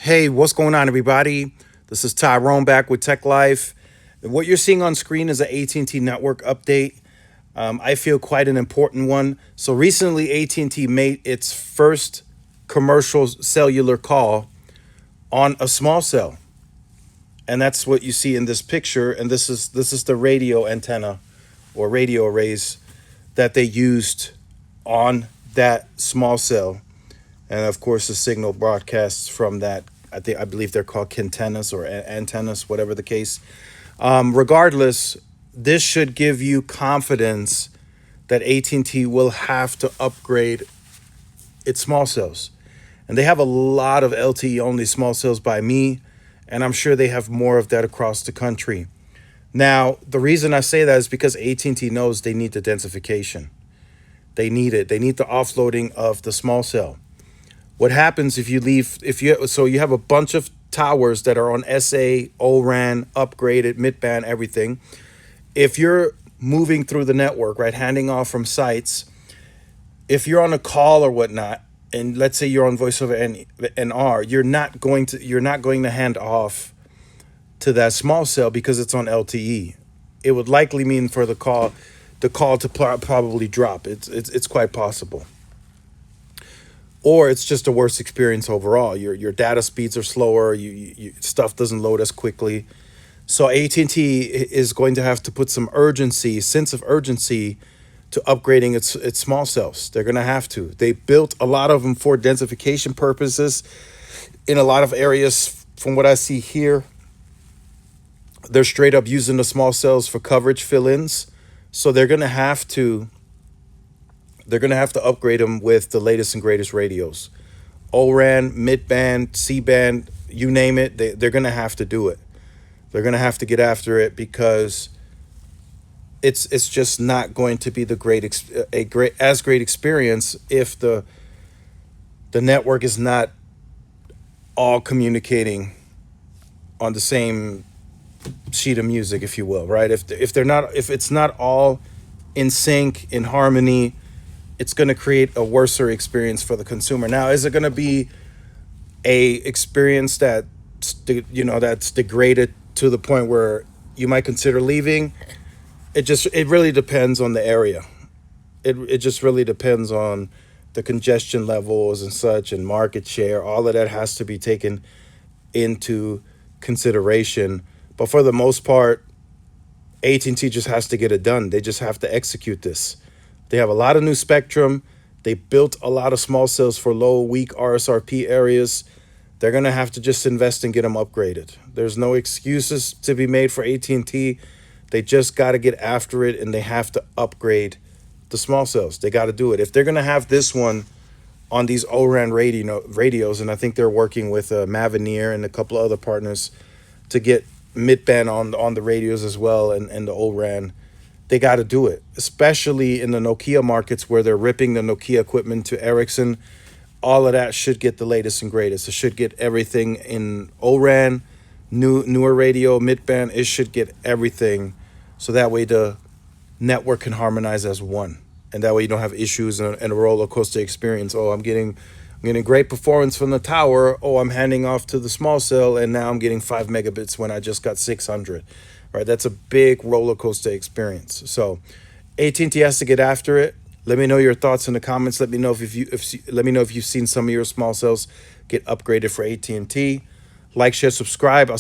Hey, what's going on, everybody? This is Tyrone back with Tech Life. What you're seeing on screen is an AT&T network update. I feel quite an important one. So recently, AT&T made its first commercial cellular call on a small cell, and that's what you see in this picture. And this is the radio antenna or radio arrays that they used on that small cell, and of course the signal broadcasts from that. I believe they're called kentennas or antennas, whatever the case. Regardless, this should give you confidence that AT&T will have to upgrade its small cells, and they have a lot of LTE only small cells by me, and I'm sure they have more of that across the country. Now, the reason I say that is because AT&T knows they need the densification. They need it. They need the offloading of the small cell. What happens if you have a bunch of towers that are on SA, O-RAN, upgraded, mid-band, everything. If you're moving through the network, right, handing off from sites, if you're on a call or whatnot, and let's say you're on voice over NR, you're not going to hand off to that small cell because it's on LTE. It would likely mean for the call to probably drop. It's quite possible. Or it's just a worse experience overall. Your data speeds are slower. Stuff doesn't load as quickly. So AT&T is going to have to put some sense of urgency, to upgrading its small cells. They're going to have to. They built a lot of them for densification purposes in a lot of areas. From what I see here, they're straight up using the small cells for coverage fill-ins. So they're going to have to upgrade them with the latest and greatest radios. O-RAN, mid-band, C-band, you name it, they're going to have to do it. They're going to have to get after it because it's just not going to be great experience if the network is not all communicating on the same sheet of music, if you will, right? If it's not all in sync, in harmony, it's going to create a worser experience for the consumer. Now, is it going to be a experience that's degraded to the point where you might consider leaving? It really depends on the area. It just really depends on the congestion levels and such, and market share. All of that has to be taken into consideration. But for the most part, AT&T just has to get it done. They just have to execute this. They have a lot of new spectrum. They built a lot of small cells for low, weak RSRP areas. They're going to have to just invest and get them upgraded. There's no excuses to be made for AT&T. They just got to get after it, and they have to upgrade the small cells. They got to do it. If they're going to have this one on these O-RAN radios, and I think they're working with Mavenir and a couple of other partners to get mid-band on the radios as well, and the O-RAN, they got to do it, especially in the Nokia markets where they're ripping the Nokia equipment to Ericsson. All of that should get the latest and greatest. It should get everything in O-RAN, newer radio, mid-band. It should get everything, so that way the network can harmonize as one, and that way you don't have issues and a roller coaster experience. Oh, I'm getting great performance from the tower. Oh, I'm handing off to the small cell, and now I'm getting 5 megabits when I just got 600. Right, that's a big roller coaster experience. So AT&T has to get after it. Let me know your thoughts in the comments. Let me know if you've seen some of your small cells get upgraded for AT&T. Like, share, subscribe. I'll